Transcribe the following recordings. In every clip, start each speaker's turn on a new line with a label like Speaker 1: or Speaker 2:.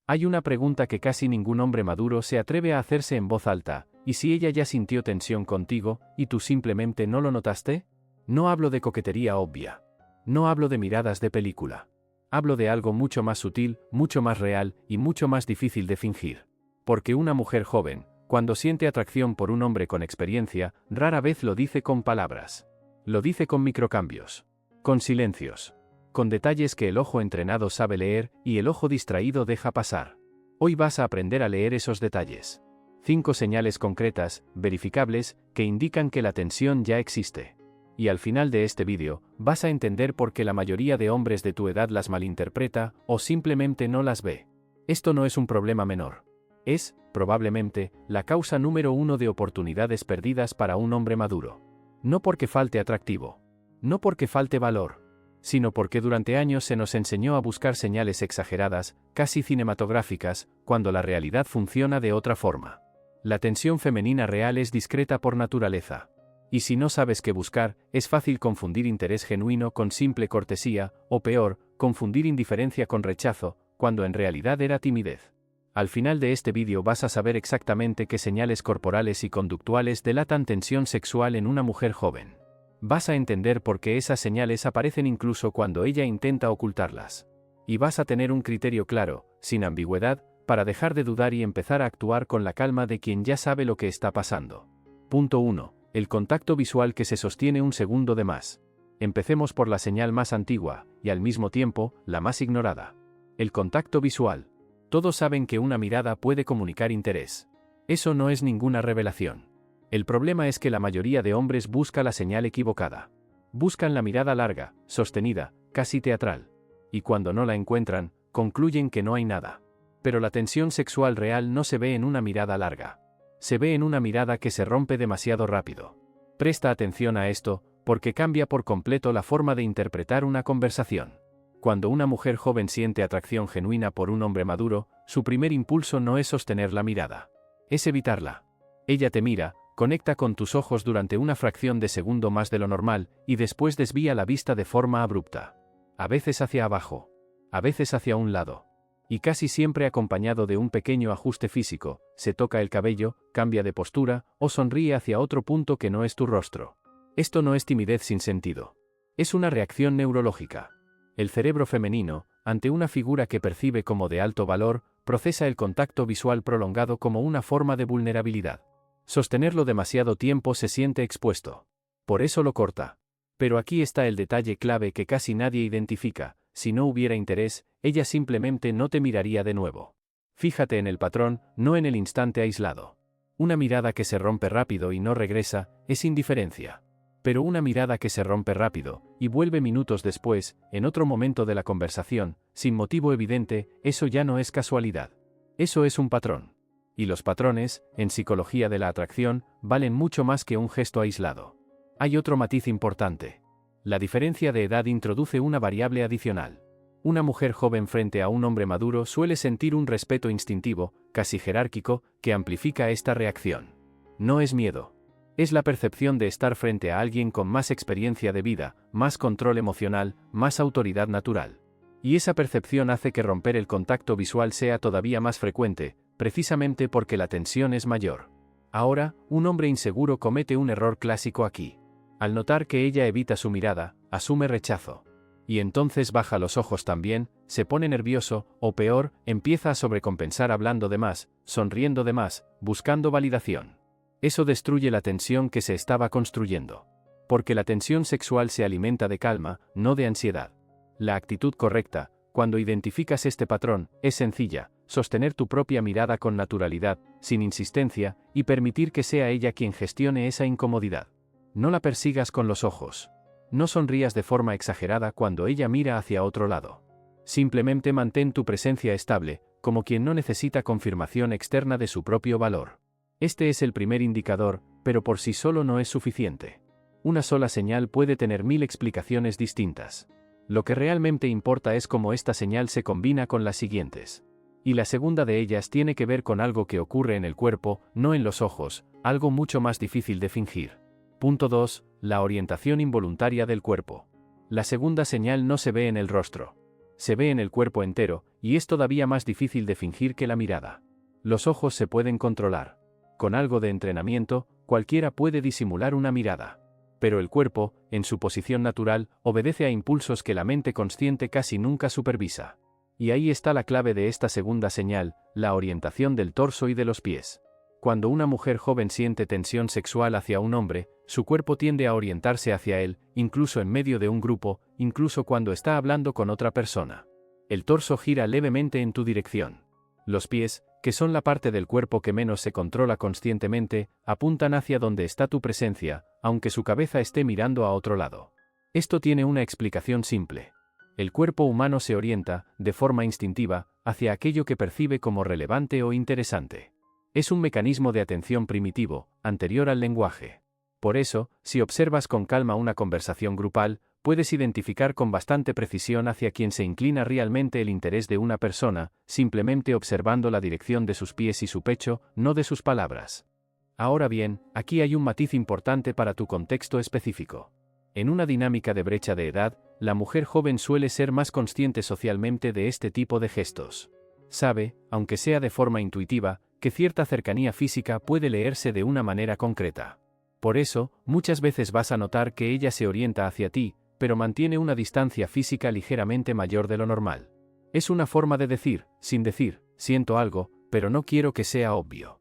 Speaker 1: Hay una pregunta que casi ningún hombre maduro se atreve a hacerse en voz alta, ¿y si ella ya sintió tensión contigo, y tú simplemente no lo notaste? No hablo de coquetería obvia. No hablo de miradas de película. Hablo de algo mucho más sutil, mucho más real, y mucho más difícil de fingir. Porque una mujer joven, cuando siente atracción por un hombre con experiencia, rara vez lo dice con palabras. Lo dice con microcambios. Con silencios. Con detalles que el ojo entrenado sabe leer y el ojo distraído deja pasar. Hoy vas a aprender a leer esos detalles. 5 señales concretas, verificables, que indican que la tensión ya existe. Y al final de este vídeo, vas a entender por qué la mayoría de hombres de tu edad las malinterpreta o simplemente no las ve. Esto no es un problema menor. Es, probablemente, la causa número 1 de oportunidades perdidas para un hombre maduro. No porque falte atractivo. No porque falte valor. Sino porque durante años se nos enseñó a buscar señales exageradas, casi cinematográficas, cuando la realidad funciona de otra forma. La tensión femenina real es discreta por naturaleza. Y si no sabes qué buscar, es fácil confundir interés genuino con simple cortesía, o peor, confundir indiferencia con rechazo, cuando en realidad era timidez. Al final de este vídeo vas a saber exactamente qué señales corporales y conductuales delatan tensión sexual en una mujer joven. Vas a entender por qué esas señales aparecen incluso cuando ella intenta ocultarlas. Y vas a tener un criterio claro, sin ambigüedad, para dejar de dudar y empezar a actuar con la calma de quien ya sabe lo que está pasando. Punto 1. El contacto visual que se sostiene un segundo de más. Empecemos por la señal más antigua, y al mismo tiempo, la más ignorada. El contacto visual. Todos saben que una mirada puede comunicar interés. Eso no es ninguna revelación. El problema es que la mayoría de hombres busca la señal equivocada. Buscan la mirada larga, sostenida, casi teatral. Y cuando no la encuentran, concluyen que no hay nada. Pero la tensión sexual real no se ve en una mirada larga. Se ve en una mirada que se rompe demasiado rápido. Presta atención a esto, porque cambia por completo la forma de interpretar una conversación. Cuando una mujer joven siente atracción genuina por un hombre maduro, su primer impulso no es sostener la mirada. Es evitarla. Ella te mira, conecta con tus ojos durante una fracción de segundo más de lo normal, y después desvía la vista de forma abrupta. A veces hacia abajo. A veces hacia un lado. Y casi siempre acompañado de un pequeño ajuste físico, se toca el cabello, cambia de postura, o sonríe hacia otro punto que no es tu rostro. Esto no es timidez sin sentido. Es una reacción neurológica. El cerebro femenino, ante una figura que percibe como de alto valor, procesa el contacto visual prolongado como una forma de vulnerabilidad. Sostenerlo demasiado tiempo se siente expuesto. Por eso lo corta. Pero aquí está el detalle clave que casi nadie identifica. Si no hubiera interés, ella simplemente no te miraría de nuevo. Fíjate en el patrón, no en el instante aislado. Una mirada que se rompe rápido y no regresa, es indiferencia. Pero una mirada que se rompe rápido, y vuelve minutos después, en otro momento de la conversación, sin motivo evidente, eso ya no es casualidad. Eso es un patrón. Y los patrones, en psicología de la atracción, valen mucho más que un gesto aislado. Hay otro matiz importante. La diferencia de edad introduce una variable adicional. Una mujer joven frente a un hombre maduro suele sentir un respeto instintivo, casi jerárquico, que amplifica esta reacción. No es miedo. Es la percepción de estar frente a alguien con más experiencia de vida, más control emocional, más autoridad natural. Y esa percepción hace que romper el contacto visual sea todavía más frecuente, precisamente porque la tensión es mayor. Ahora, un hombre inseguro comete un error clásico aquí. Al notar que ella evita su mirada, asume rechazo. Y entonces baja los ojos también, se pone nervioso, o peor, empieza a sobrecompensar hablando de más, sonriendo de más, buscando validación. Eso destruye la tensión que se estaba construyendo. Porque la tensión sexual se alimenta de calma, no de ansiedad. La actitud correcta, cuando identificas este patrón, es sencilla: sostener tu propia mirada con naturalidad, sin insistencia, y permitir que sea ella quien gestione esa incomodidad. No la persigas con los ojos. No sonrías de forma exagerada cuando ella mira hacia otro lado. Simplemente mantén tu presencia estable, como quien no necesita confirmación externa de su propio valor. Este es el primer indicador, pero por sí solo no es suficiente. Una sola señal puede tener 1000 explicaciones distintas. Lo que realmente importa es cómo esta señal se combina con las siguientes. Y la segunda de ellas tiene que ver con algo que ocurre en el cuerpo, no en los ojos, algo mucho más difícil de fingir. Punto 2. La orientación involuntaria del cuerpo. La segunda señal no se ve en el rostro. Se ve en el cuerpo entero, y es todavía más difícil de fingir que la mirada. Los ojos se pueden controlar. Con algo de entrenamiento, cualquiera puede disimular una mirada. Pero el cuerpo, en su posición natural, obedece a impulsos que la mente consciente casi nunca supervisa. Y ahí está la clave de esta segunda señal, la orientación del torso y de los pies. Cuando una mujer joven siente tensión sexual hacia un hombre, su cuerpo tiende a orientarse hacia él, incluso en medio de un grupo, incluso cuando está hablando con otra persona. El torso gira levemente en tu dirección. Los pies, que son la parte del cuerpo que menos se controla conscientemente, apuntan hacia donde está tu presencia, aunque su cabeza esté mirando a otro lado. Esto tiene una explicación simple. El cuerpo humano se orienta, de forma instintiva, hacia aquello que percibe como relevante o interesante. Es un mecanismo de atención primitivo, anterior al lenguaje. Por eso, si observas con calma una conversación grupal, puedes identificar con bastante precisión hacia quién se inclina realmente el interés de una persona, simplemente observando la dirección de sus pies y su pecho, no de sus palabras. Ahora bien, aquí hay un matiz importante para tu contexto específico. En una dinámica de brecha de edad, la mujer joven suele ser más consciente socialmente de este tipo de gestos. Sabe, aunque sea de forma intuitiva, que cierta cercanía física puede leerse de una manera concreta. Por eso, muchas veces vas a notar que ella se orienta hacia ti, pero mantiene una distancia física ligeramente mayor de lo normal. Es una forma de decir, sin decir, siento algo, pero no quiero que sea obvio.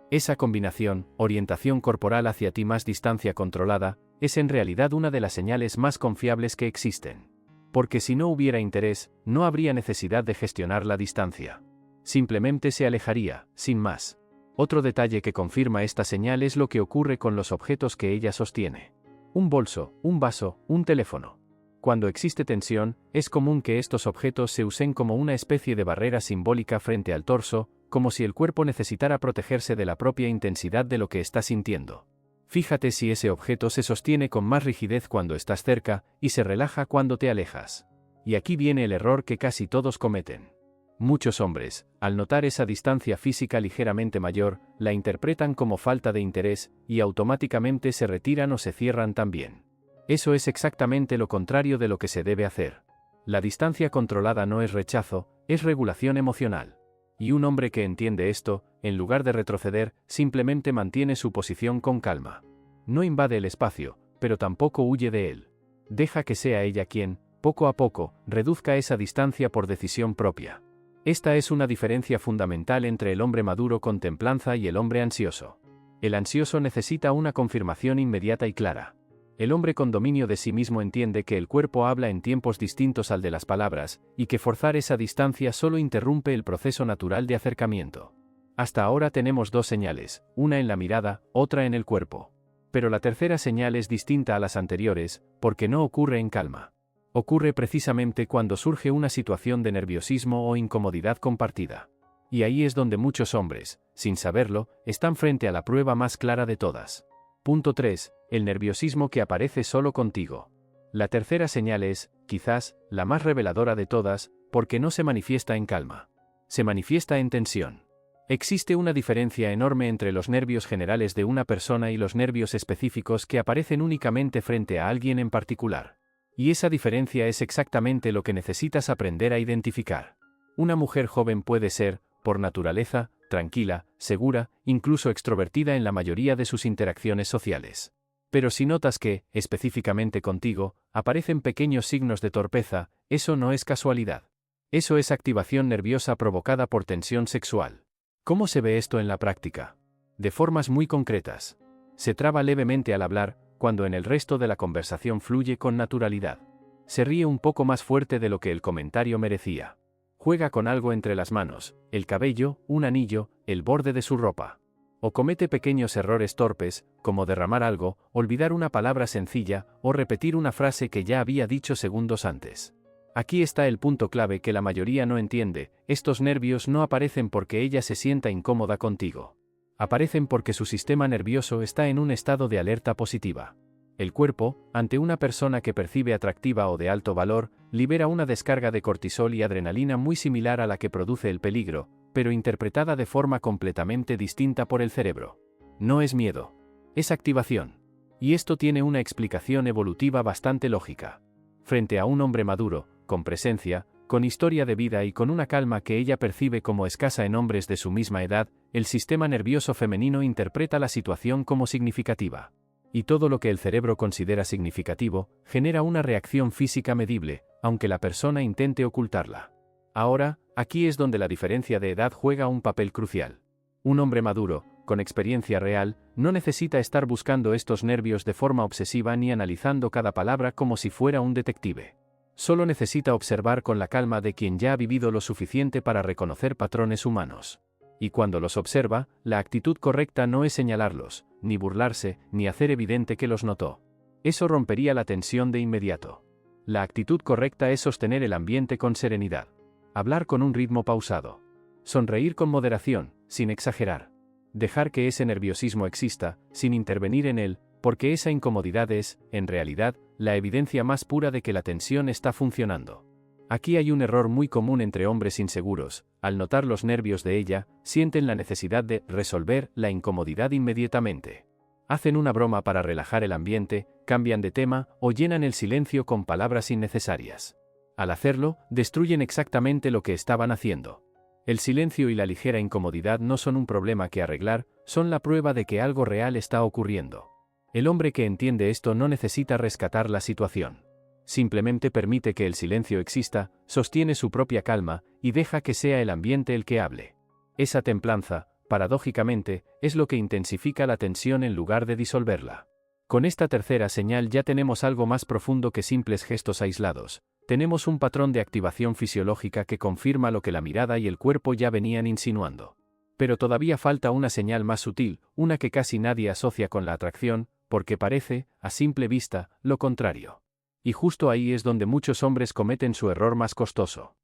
Speaker 1: Esa combinación, orientación corporal hacia ti más distancia controlada, es en realidad una de las señales más confiables que existen. Porque si no hubiera interés, no habría necesidad de gestionar la distancia. Simplemente se alejaría, sin más. Otro detalle que confirma esta señal es lo que ocurre con los objetos que ella sostiene. Un bolso, un vaso, un teléfono. Cuando existe tensión, es común que estos objetos se usen como una especie de barrera simbólica frente al torso, como si el cuerpo necesitara protegerse de la propia intensidad de lo que está sintiendo. Fíjate si ese objeto se sostiene con más rigidez cuando estás cerca, y se relaja cuando te alejas. Y aquí viene el error que casi todos cometen. Muchos hombres, al notar esa distancia física ligeramente mayor, la interpretan como falta de interés, y automáticamente se retiran o se cierran también. Eso es exactamente lo contrario de lo que se debe hacer. La distancia controlada no es rechazo, es regulación emocional. Y un hombre que entiende esto, en lugar de retroceder, simplemente mantiene su posición con calma. No invade el espacio, pero tampoco huye de él. Deja que sea ella quien, poco a poco, reduzca esa distancia por decisión propia. Esta es una diferencia fundamental entre el hombre maduro con templanza y el hombre ansioso. El ansioso necesita una confirmación inmediata y clara. El hombre con dominio de sí mismo entiende que el cuerpo habla en tiempos distintos al de las palabras, y que forzar esa distancia solo interrumpe el proceso natural de acercamiento. Hasta ahora tenemos dos señales, una en la mirada, otra en el cuerpo. Pero la tercera señal es distinta a las anteriores, porque no ocurre en calma. Ocurre precisamente cuando surge una situación de nerviosismo o incomodidad compartida. Y ahí es donde muchos hombres, sin saberlo, están frente a la prueba más clara de todas. Punto 3. El nerviosismo que aparece solo contigo. La tercera señal es, quizás, la más reveladora de todas, porque no se manifiesta en calma. Se manifiesta en tensión. Existe una diferencia enorme entre los nervios generales de una persona y los nervios específicos que aparecen únicamente frente a alguien en particular. Y esa diferencia es exactamente lo que necesitas aprender a identificar. Una mujer joven puede ser, por naturaleza, tranquila, segura, incluso extrovertida en la mayoría de sus interacciones sociales. Pero si notas que, específicamente contigo, aparecen pequeños signos de torpeza, eso no es casualidad. Eso es activación nerviosa provocada por tensión sexual. ¿Cómo se ve esto en la práctica? De formas muy concretas. Se traba levemente al hablar, cuando en el resto de la conversación fluye con naturalidad. Se ríe un poco más fuerte de lo que el comentario merecía. Juega con algo entre las manos, el cabello, un anillo, el borde de su ropa. O comete pequeños errores torpes, como derramar algo, olvidar una palabra sencilla, o repetir una frase que ya había dicho segundos antes. Aquí está el punto clave que la mayoría no entiende: estos nervios no aparecen porque ella se sienta incómoda contigo. Aparecen porque su sistema nervioso está en un estado de alerta positiva. El cuerpo, ante una persona que percibe atractiva o de alto valor, libera una descarga de cortisol y adrenalina muy similar a la que produce el peligro, pero interpretada de forma completamente distinta por el cerebro. No es miedo. Es activación. Y esto tiene una explicación evolutiva bastante lógica. Frente a un hombre maduro, con presencia, Con historia de vida y con una calma que ella percibe como escasa en hombres de su misma edad, el sistema nervioso femenino interpreta la situación como significativa. Y todo lo que el cerebro considera significativo, genera una reacción física medible, aunque la persona intente ocultarla. Ahora, aquí es donde la diferencia de edad juega un papel crucial. Un hombre maduro, con experiencia real, no necesita estar buscando estos nervios de forma obsesiva ni analizando cada palabra como si fuera un detective. Solo necesita observar con la calma de quien ya ha vivido lo suficiente para reconocer patrones humanos. Y cuando los observa, la actitud correcta no es señalarlos, ni burlarse, ni hacer evidente que los notó. Eso rompería la tensión de inmediato. La actitud correcta es sostener el ambiente con serenidad. Hablar con un ritmo pausado. Sonreír con moderación, sin exagerar. Dejar que ese nerviosismo exista, sin intervenir en él, porque esa incomodidad es, en realidad, la evidencia más pura de que la tensión está funcionando. Aquí hay un error muy común entre hombres inseguros: al notar los nervios de ella, sienten la necesidad de resolver la incomodidad inmediatamente. Hacen una broma para relajar el ambiente, cambian de tema o llenan el silencio con palabras innecesarias. Al hacerlo, destruyen exactamente lo que estaban haciendo. El silencio y la ligera incomodidad no son un problema que arreglar, son la prueba de que algo real está ocurriendo. El hombre que entiende esto no necesita rescatar la situación. Simplemente permite que el silencio exista, sostiene su propia calma, y deja que sea el ambiente el que hable. Esa templanza, paradójicamente, es lo que intensifica la tensión en lugar de disolverla. Con esta tercera señal ya tenemos algo más profundo que simples gestos aislados. Tenemos un patrón de activación fisiológica que confirma lo que la mirada y el cuerpo ya venían insinuando. Pero todavía falta una señal más sutil, una que casi nadie asocia con la atracción, porque parece, a simple vista, lo contrario. Y justo ahí es donde muchos hombres cometen su error más costoso.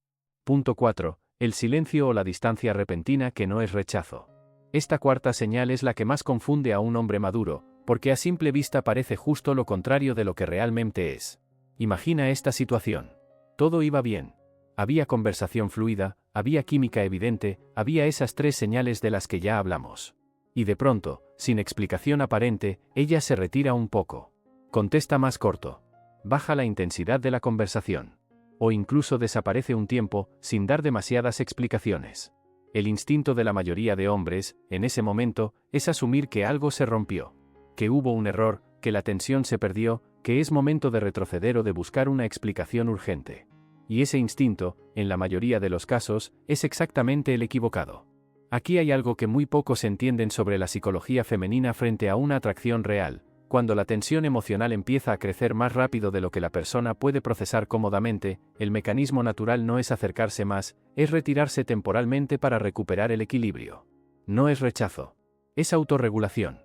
Speaker 1: Punto 4. El silencio o la distancia repentina que no es rechazo. Esta cuarta señal es la que más confunde a un hombre maduro, porque a simple vista parece justo lo contrario de lo que realmente es. Imagina esta situación. Todo iba bien. Había conversación fluida, había química evidente, había esas tres señales de las que ya hablamos. Y de pronto, sin explicación aparente, ella se retira un poco. Contesta más corto. Baja la intensidad de la conversación. O incluso desaparece un tiempo, sin dar demasiadas explicaciones. El instinto de la mayoría de hombres, en ese momento, es asumir que algo se rompió. Que hubo un error, que la tensión se perdió, que es momento de retroceder o de buscar una explicación urgente. Y ese instinto, en la mayoría de los casos, es exactamente el equivocado. Aquí hay algo que muy pocos entienden sobre la psicología femenina frente a una atracción real. Cuando la tensión emocional empieza a crecer más rápido de lo que la persona puede procesar cómodamente, el mecanismo natural no es acercarse más, es retirarse temporalmente para recuperar el equilibrio. No es rechazo. Es autorregulación.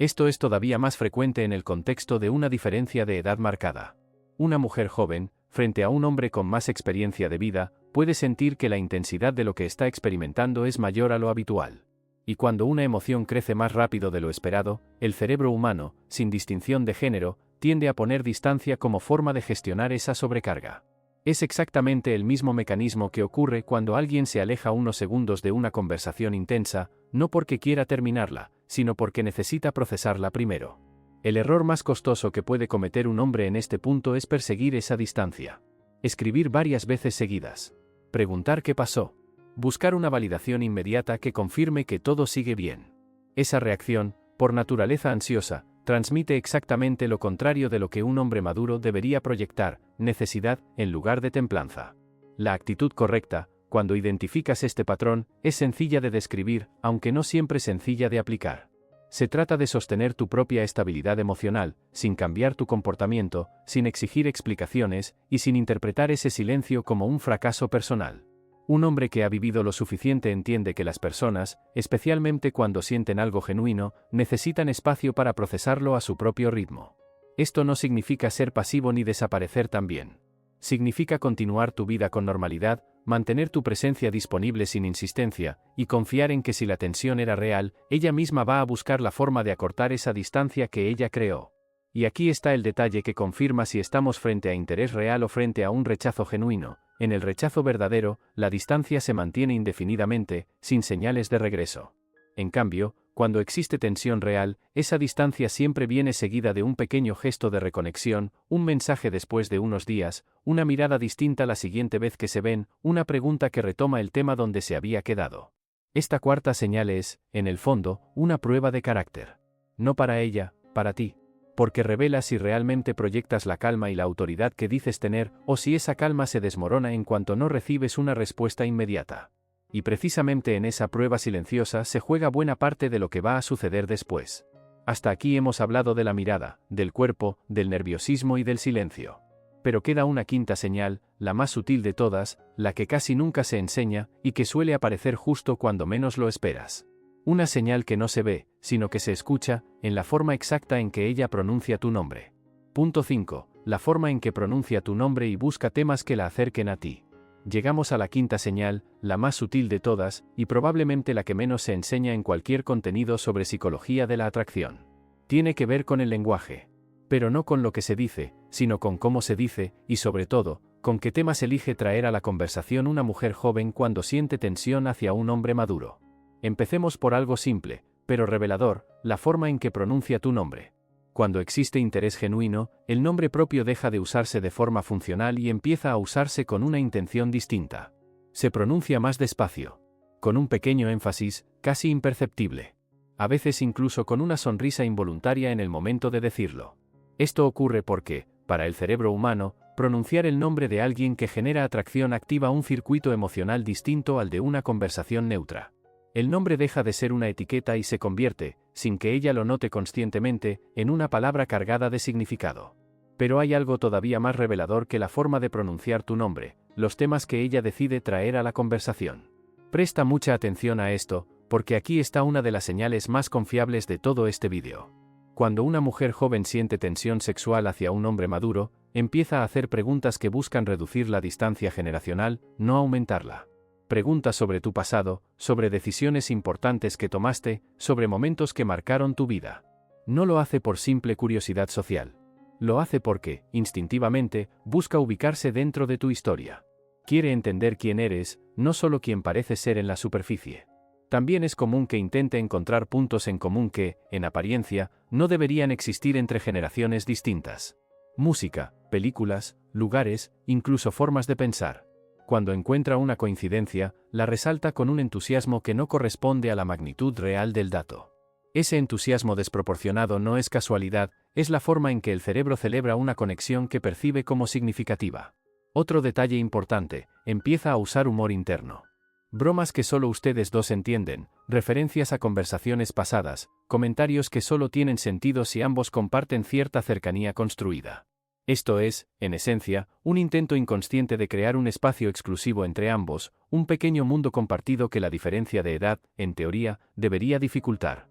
Speaker 1: Esto es todavía más frecuente en el contexto de una diferencia de edad marcada. Una mujer joven, frente a un hombre con más experiencia de vida, puede sentir que la intensidad de lo que está experimentando es mayor a lo habitual. Y cuando una emoción crece más rápido de lo esperado, el cerebro humano, sin distinción de género, tiende a poner distancia como forma de gestionar esa sobrecarga. Es exactamente el mismo mecanismo que ocurre cuando alguien se aleja unos segundos de una conversación intensa, no porque quiera terminarla, sino porque necesita procesarla primero. El error más costoso que puede cometer un hombre en este punto es perseguir esa distancia. Escribir varias veces seguidas. Preguntar qué pasó. Buscar una validación inmediata que confirme que todo sigue bien. Esa reacción, por naturaleza ansiosa, transmite exactamente lo contrario de lo que un hombre maduro debería proyectar: necesidad, en lugar de templanza. La actitud correcta, cuando identificas este patrón, es sencilla de describir, aunque no siempre sencilla de aplicar. Se trata de sostener tu propia estabilidad emocional, sin cambiar tu comportamiento, sin exigir explicaciones, y sin interpretar ese silencio como un fracaso personal. Un hombre que ha vivido lo suficiente entiende que las personas, especialmente cuando sienten algo genuino, necesitan espacio para procesarlo a su propio ritmo. Esto no significa ser pasivo ni desaparecer también. Significa continuar tu vida con normalidad, mantener tu presencia disponible sin insistencia, y confiar en que si la tensión era real, ella misma va a buscar la forma de acortar esa distancia que ella creó. Y aquí está el detalle que confirma si estamos frente a interés real o frente a un rechazo genuino. En el rechazo verdadero, la distancia se mantiene indefinidamente, sin señales de regreso. En cambio, Cuando existe tensión real, esa distancia siempre viene seguida de un pequeño gesto de reconexión, un mensaje después de unos días, una mirada distinta la siguiente vez que se ven, una pregunta que retoma el tema donde se había quedado. Esta cuarta señal es, en el fondo, una prueba de carácter. No para ella, para ti. Porque revela si realmente proyectas la calma y la autoridad que dices tener, o si esa calma se desmorona en cuanto no recibes una respuesta inmediata. Y precisamente en esa prueba silenciosa se juega buena parte de lo que va a suceder después. Hasta aquí hemos hablado de la mirada, del cuerpo, del nerviosismo y del silencio. Pero queda una quinta señal, la más sutil de todas, la que casi nunca se enseña, y que suele aparecer justo cuando menos lo esperas. Una señal que no se ve, sino que se escucha, en la forma exacta en que ella pronuncia tu nombre. Punto 5. La forma en que pronuncia tu nombre y busca temas que la acerquen a ti. Llegamos a la quinta señal, la más sutil de todas, y probablemente la que menos se enseña en cualquier contenido sobre psicología de la atracción. Tiene que ver con el lenguaje. Pero no con lo que se dice, sino con cómo se dice, y sobre todo, con qué temas elige traer a la conversación una mujer joven cuando siente tensión hacia un hombre maduro. Empecemos por algo simple, pero revelador, la forma en que pronuncia tu nombre. Cuando existe interés genuino, el nombre propio deja de usarse de forma funcional y empieza a usarse con una intención distinta. Se pronuncia más despacio. Con un pequeño énfasis, casi imperceptible. A veces incluso con una sonrisa involuntaria en el momento de decirlo. Esto ocurre porque, para el cerebro humano, pronunciar el nombre de alguien que genera atracción activa un circuito emocional distinto al de una conversación neutra. El nombre deja de ser una etiqueta y se convierte, sin que ella lo note conscientemente, en una palabra cargada de significado. Pero hay algo todavía más revelador que la forma de pronunciar tu nombre, los temas que ella decide traer a la conversación. Presta mucha atención a esto, porque aquí está una de las señales más confiables de todo este vídeo. Cuando una mujer joven siente tensión sexual hacia un hombre maduro, empieza a hacer preguntas que buscan reducir la distancia generacional, no aumentarla. Preguntas sobre tu pasado, sobre decisiones importantes que tomaste, sobre momentos que marcaron tu vida. No lo hace por simple curiosidad social. Lo hace porque, instintivamente, busca ubicarse dentro de tu historia. Quiere entender quién eres, no solo quién pareces ser en la superficie. También es común que intente encontrar puntos en común que, en apariencia, no deberían existir entre generaciones distintas. Música, películas, lugares, incluso formas de pensar. Cuando encuentra una coincidencia, la resalta con un entusiasmo que no corresponde a la magnitud real del dato. Ese entusiasmo desproporcionado no es casualidad, es la forma en que el cerebro celebra una conexión que percibe como significativa. Otro detalle importante, empieza a usar humor interno. Bromas que solo ustedes dos entienden, referencias a conversaciones pasadas, comentarios que solo tienen sentido si ambos comparten cierta cercanía construida. Esto es, en esencia, un intento inconsciente de crear un espacio exclusivo entre ambos, un pequeño mundo compartido que la diferencia de edad, en teoría, debería dificultar.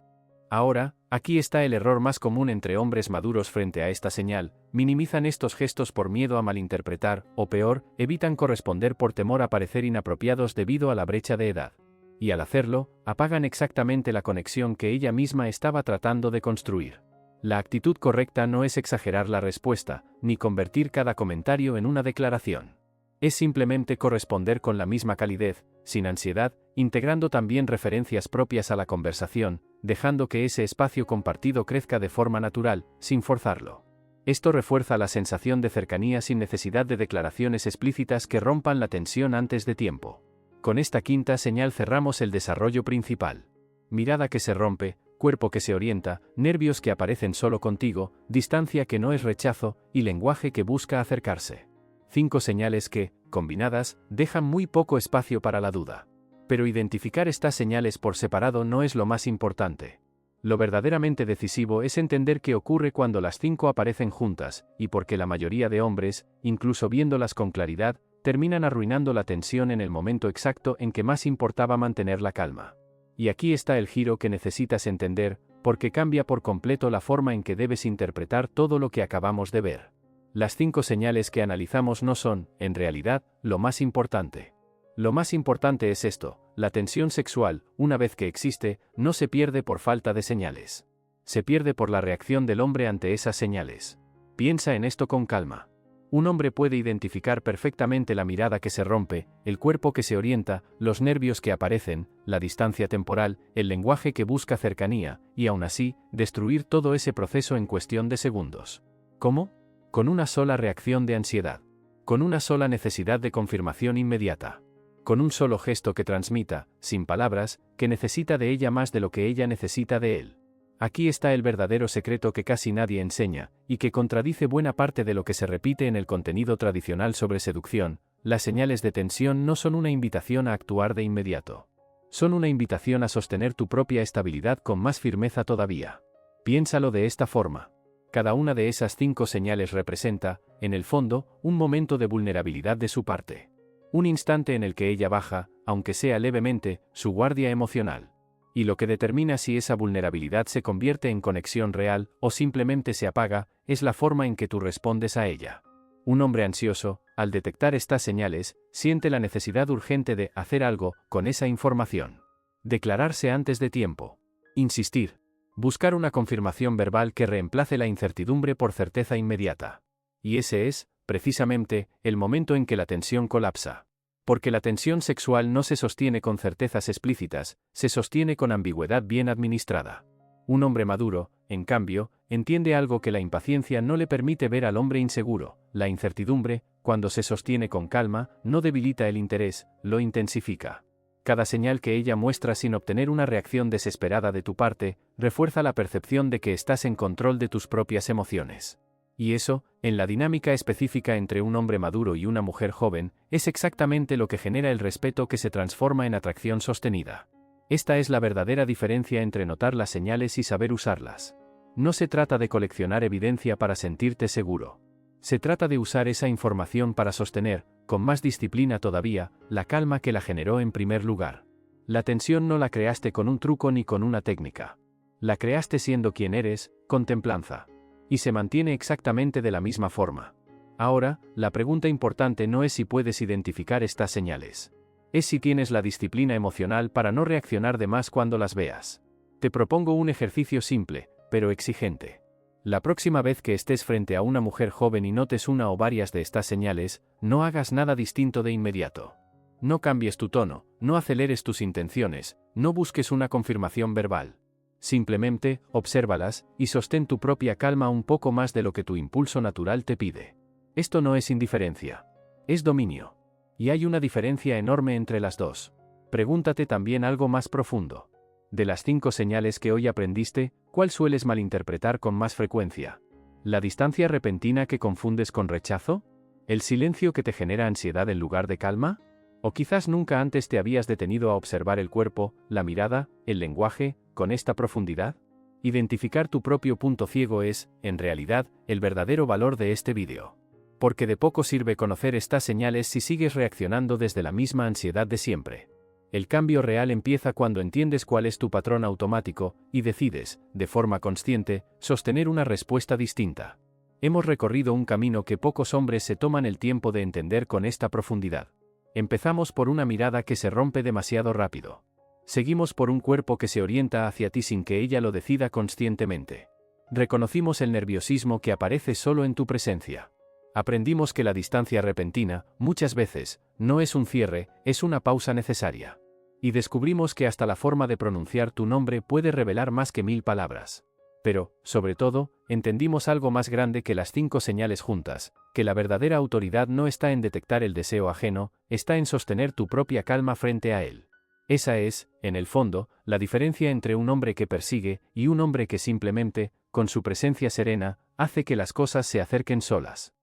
Speaker 1: Ahora, aquí está el error más común entre hombres maduros frente a esta señal: minimizan estos gestos por miedo a malinterpretar, o peor, evitan corresponder por temor a parecer inapropiados debido a la brecha de edad. Y al hacerlo, apagan exactamente la conexión que ella misma estaba tratando de construir. La actitud correcta no es exagerar la respuesta, ni convertir cada comentario en una declaración. Es simplemente corresponder con la misma calidez, sin ansiedad, integrando también referencias propias a la conversación, dejando que ese espacio compartido crezca de forma natural, sin forzarlo. Esto refuerza la sensación de cercanía sin necesidad de declaraciones explícitas que rompan la tensión antes de tiempo. Con esta quinta señal cerramos el desarrollo principal. Mirada que se rompe, cuerpo que se orienta, nervios que aparecen solo contigo, distancia que no es rechazo, y lenguaje que busca acercarse. 5 señales que, combinadas, dejan muy poco espacio para la duda. Pero identificar estas señales por separado no es lo más importante. Lo verdaderamente decisivo es entender qué ocurre cuando las 5 aparecen juntas, y por qué la mayoría de hombres, incluso viéndolas con claridad, terminan arruinando la tensión en el momento exacto en que más importaba mantener la calma. Y aquí está el giro que necesitas entender, porque cambia por completo la forma en que debes interpretar todo lo que acabamos de ver. Las 5 señales que analizamos no son, en realidad, lo más importante. Lo más importante es esto: la tensión sexual, una vez que existe, no se pierde por falta de señales. Se pierde por la reacción del hombre ante esas señales. Piensa en esto con calma. Un hombre puede identificar perfectamente la mirada que se rompe, el cuerpo que se orienta, los nervios que aparecen, la distancia temporal, el lenguaje que busca cercanía, y aún así, destruir todo ese proceso en cuestión de segundos. ¿Cómo? Con una sola reacción de ansiedad. Con una sola necesidad de confirmación inmediata. Con un solo gesto que transmita, sin palabras, que necesita de ella más de lo que ella necesita de él. Aquí está el verdadero secreto que casi nadie enseña, y que contradice buena parte de lo que se repite en el contenido tradicional sobre seducción. Las señales de tensión no son una invitación a actuar de inmediato. Son una invitación a sostener tu propia estabilidad con más firmeza todavía. Piénsalo de esta forma. Cada una de esas 5 señales representa, en el fondo, un momento de vulnerabilidad de su parte. Un instante en el que ella baja, aunque sea levemente, su guardia emocional. Y lo que determina si esa vulnerabilidad se convierte en conexión real o simplemente se apaga, es la forma en que tú respondes a ella. Un hombre ansioso, al detectar estas señales, siente la necesidad urgente de hacer algo con esa información. Declararse antes de tiempo. Insistir. Buscar una confirmación verbal que reemplace la incertidumbre por certeza inmediata. Y ese es, precisamente, el momento en que la tensión colapsa. Porque la tensión sexual no se sostiene con certezas explícitas, se sostiene con ambigüedad bien administrada. Un hombre maduro, en cambio, entiende algo que la impaciencia no le permite ver al hombre inseguro. La incertidumbre, cuando se sostiene con calma, no debilita el interés, lo intensifica. Cada señal que ella muestra sin obtener una reacción desesperada de tu parte, refuerza la percepción de que estás en control de tus propias emociones. Y eso, en la dinámica específica entre un hombre maduro y una mujer joven, es exactamente lo que genera el respeto que se transforma en atracción sostenida. Esta es la verdadera diferencia entre notar las señales y saber usarlas. No se trata de coleccionar evidencia para sentirte seguro. Se trata de usar esa información para sostener, con más disciplina todavía, la calma que la generó en primer lugar. La tensión no la creaste con un truco ni con una técnica. La creaste siendo quien eres, con templanza. Y se mantiene exactamente de la misma forma. Ahora, la pregunta importante no es si puedes identificar estas señales. Es si tienes la disciplina emocional para no reaccionar de más cuando las veas. Te propongo un ejercicio simple, pero exigente. La próxima vez que estés frente a una mujer joven y notes una o varias de estas señales, no hagas nada distinto de inmediato. No cambies tu tono, no aceleres tus intenciones, no busques una confirmación verbal. Simplemente, obsérvalas, y sostén tu propia calma un poco más de lo que tu impulso natural te pide. Esto no es indiferencia. Es dominio. Y hay una diferencia enorme entre las dos. Pregúntate también algo más profundo. De las 5 señales que hoy aprendiste, ¿cuál sueles malinterpretar con más frecuencia? ¿La distancia repentina que confundes con rechazo? ¿El silencio que te genera ansiedad en lugar de calma? ¿O quizás nunca antes te habías detenido a observar el cuerpo, la mirada, el lenguaje, con esta profundidad? Identificar tu propio punto ciego es, en realidad, el verdadero valor de este vídeo. Porque de poco sirve conocer estas señales si sigues reaccionando desde la misma ansiedad de siempre. El cambio real empieza cuando entiendes cuál es tu patrón automático, y decides, de forma consciente, sostener una respuesta distinta. Hemos recorrido un camino que pocos hombres se toman el tiempo de entender con esta profundidad. Empezamos por una mirada que se rompe demasiado rápido. Seguimos por un cuerpo que se orienta hacia ti sin que ella lo decida conscientemente. Reconocimos el nerviosismo que aparece solo en tu presencia. Aprendimos que la distancia repentina, muchas veces, no es un cierre, es una pausa necesaria. Y descubrimos que hasta la forma de pronunciar tu nombre puede revelar más que 1000 palabras. Pero, sobre todo, entendimos algo más grande que las 5 señales juntas, que la verdadera autoridad no está en detectar el deseo ajeno, está en sostener tu propia calma frente a él. Esa es, en el fondo, la diferencia entre un hombre que persigue y un hombre que simplemente, con su presencia serena, hace que las cosas se acerquen solas.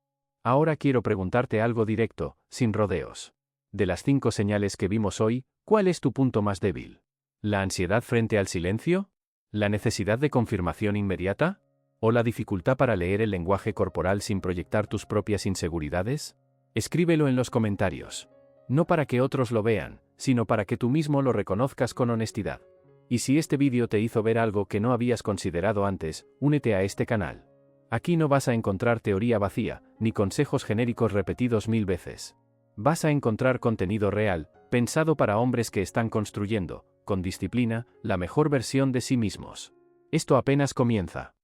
Speaker 1: Ahora quiero preguntarte algo directo, sin rodeos. De las 5 señales que vimos hoy, ¿cuál es tu punto más débil? ¿La ansiedad frente al silencio? ¿La necesidad de confirmación inmediata? ¿O la dificultad para leer el lenguaje corporal sin proyectar tus propias inseguridades? Escríbelo en los comentarios. No para que otros lo vean, sino para que tú mismo lo reconozcas con honestidad. Y si este vídeo te hizo ver algo que no habías considerado antes, únete a este canal. Aquí no vas a encontrar teoría vacía, ni consejos genéricos repetidos 1000 veces. Vas a encontrar contenido real, pensado para hombres que están construyendo, con disciplina, la mejor versión de sí mismos. Esto apenas comienza.